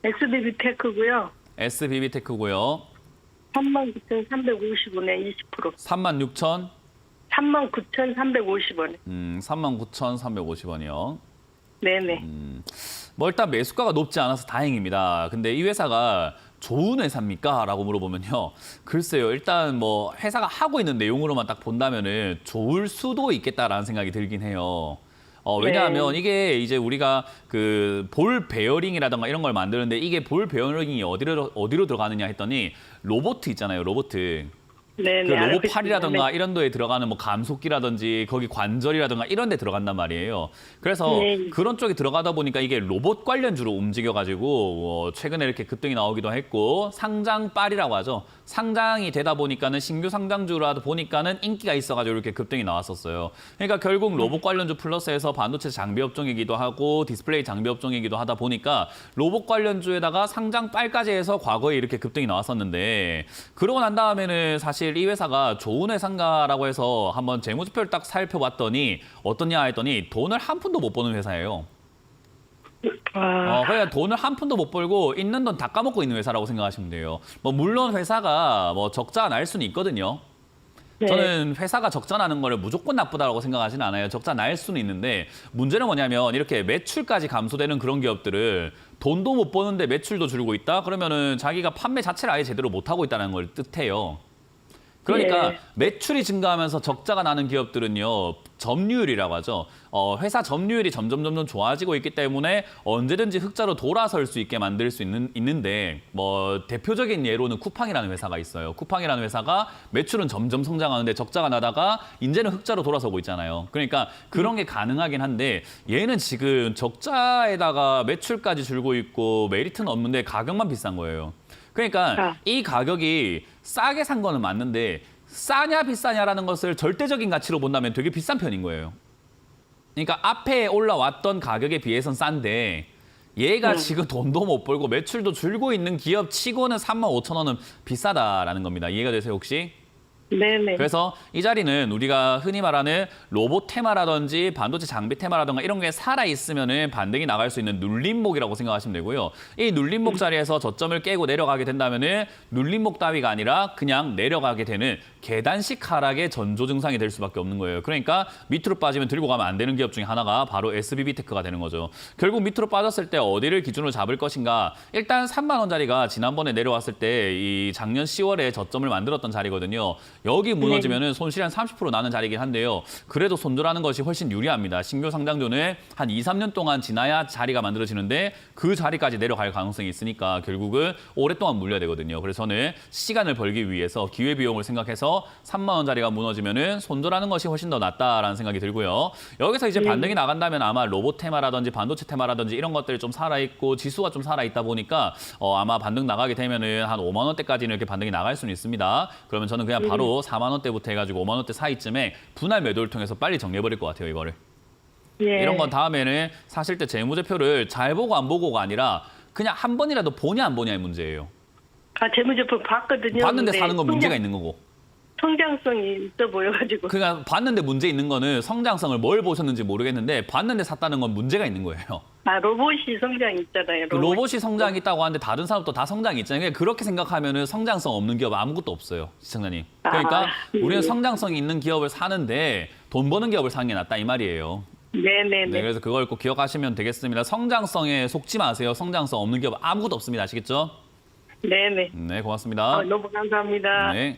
SBB테크고요. SBB테크고요. 39,350원에 20%. 36,000? 39,350원에. 39,350원이요. 네네. 뭐 일단 매수가가 높지 않아서 다행입니다. 근데 이 회사가 좋은 회사입니까? 라고 물어보면요. 글쎄요. 일단 뭐 회사가 하고 있는 내용으로만 딱 본다면은 좋을 수도 있겠다라는 생각이 들긴 해요. 왜냐하면 네. 이게 이제 우리가 그 볼 베어링이라든가 이런 걸 만드는데 이게 볼 베어링이 어디로 들어가느냐 했더니 로보트 있잖아요. 로보트. 네네. 그 로봇 알고 팔이라든가 있습니다. 이런 데에 들어가는 뭐 감속기라든지 거기 관절이라든가 이런 데 들어간단 말이에요. 그래서 네. 그런 쪽에 들어가다 보니까 이게 로봇 관련주로 움직여가지고 최근에 이렇게 급등이 나오기도 했고 상장빨이라고 하죠. 상장이 되다 보니까는 신규 상장주라도 보니까는 인기가 있어가지고 이렇게 급등이 나왔었어요. 그러니까 결국 로봇 관련주 플러스해서 반도체 장비 업종이기도 하고 디스플레이 장비 업종이기도 하다 보니까 로봇 관련주에다가 상장빨까지 해서 과거에 이렇게 급등이 나왔었는데 그러고 난 다음에는 사실 이 회사가 좋은 회사인가라고 해서 한번 재무제표를 딱 살펴봤더니 어떠냐 했더니 돈을 한 푼도 못 버는 회사예요. 와. 그러니까 돈을 한 푼도 못 벌고 있는 돈 다 까먹고 있는 회사라고 생각하시면 돼요. 뭐 물론 회사가 뭐 적자 날 수는 있거든요. 네. 저는 회사가 적자 나는 거를 무조건 나쁘다고 생각하지는 않아요. 적자 날 수는 있는데 문제는 뭐냐면 이렇게 매출까지 감소되는 그런 기업들을 돈도 못 버는데 매출도 줄고 있다? 그러면은 자기가 판매 자체를 아예 제대로 못 하고 있다는 걸 뜻해요. 그러니까 네. 매출이 증가하면서 적자가 나는 기업들은요. 점유율이라고 하죠. 회사 점유율이 점점 좋아지고 있기 때문에 언제든지 흑자로 돌아설 수 있게 만들 수 있는데 뭐 대표적인 예로는 쿠팡이라는 회사가 있어요. 쿠팡이라는 회사가 매출은 점점 성장하는데 적자가 나다가 이제는 흑자로 돌아서고 있잖아요. 그러니까 그런 게 가능하긴 한데 얘는 지금 적자에다가 매출까지 줄고 있고 메리트는 없는데 가격만 비싼 거예요. 그러니까 이 가격이 싸게 산 거는 맞는데 싸냐 비싸냐라는 것을 절대적인 가치로 본다면 되게 비싼 편인 거예요. 그러니까 앞에 올라왔던 가격에 비해선 싼데 얘가 지금 돈도 못 벌고 매출도 줄고 있는 기업 치고는 35,000원은 비싸다라는 겁니다. 이해가 되세요 혹시? 네네. 그래서 이 자리는 우리가 흔히 말하는 로봇 테마라든지 반도체 장비 테마라든가 이런 게 살아있으면 반등이 나갈 수 있는 눌림목이라고 생각하시면 되고요. 이 눌림목 자리에서 저점을 깨고 내려가게 된다면 눌림목 따위가 아니라 그냥 내려가게 되는 계단식 하락의 전조 증상이 될 수밖에 없는 거예요. 그러니까 밑으로 빠지면 들고 가면 안 되는 기업 중에 하나가 바로 SBB테크가 되는 거죠. 결국 밑으로 빠졌을 때 어디를 기준으로 잡을 것인가. 일단 3만 원짜리가 지난번에 내려왔을 때 이 작년 10월에 저점을 만들었던 자리거든요. 여기 무너지면은 손실이 한 30% 나는 자리이긴 한데요. 그래도 손절하는 것이 훨씬 유리합니다. 신규 상장주는 한 2, 3년 동안 지나야 자리가 만들어지는데 그 자리까지 내려갈 가능성이 있으니까 결국은 오랫동안 물려야 되거든요. 그래서 저는 시간을 벌기 위해서 기회비용을 생각해서 3만 원짜리가 무너지면은 손절하는 것이 훨씬 더 낫다라는 생각이 들고요. 여기서 이제 반등이 나간다면 아마 로봇 테마라든지 반도체 테마라든지 이런 것들이 좀 살아있고 지수가 좀 살아있다 보니까 아마 반등 나가게 되면은 한 5만 원대까지는 이렇게 반등이 나갈 수는 있습니다. 그러면 저는 그냥 바로 4만 원대부터 해가지고 5만 원대 사이쯤에 분할 매도를 통해서 빨리 정리해버릴 것 같아요, 이거를. 예. 이런 건 다음에는 사실 때 재무제표를 잘 보고 안 보고가 아니라 그냥 한 번이라도 보냐 안 보냐의 문제예요. 재무제표 봤거든요. 봤는데 근데 사는 건 문제가 있는 거고. 성장성이 있어 보여가지고. 그러니까 봤는데 문제 있는 거는 성장성을 뭘 보셨는지 모르겠는데 봤는데 샀다는 건 문제가 있는 거예요. 로봇이 성장 있잖아요. 그 로봇이 성장이 있다고 하는데 다른 사업도 다 성장이 있잖아요. 그러니까 그렇게 생각하면은 성장성 없는 기업 아무것도 없어요, 시청자님. 그러니까 우리는 성장성이 있는 기업을 사는데 돈 버는 기업을 사는 게 낫다 이 말이에요. 네네네. 네, 그래서 그걸 꼭 기억하시면 되겠습니다. 성장성에 속지 마세요. 성장성 없는 기업 아무것도 없습니다. 아시겠죠? 네네. 네, 고맙습니다. 너무 감사합니다. 네.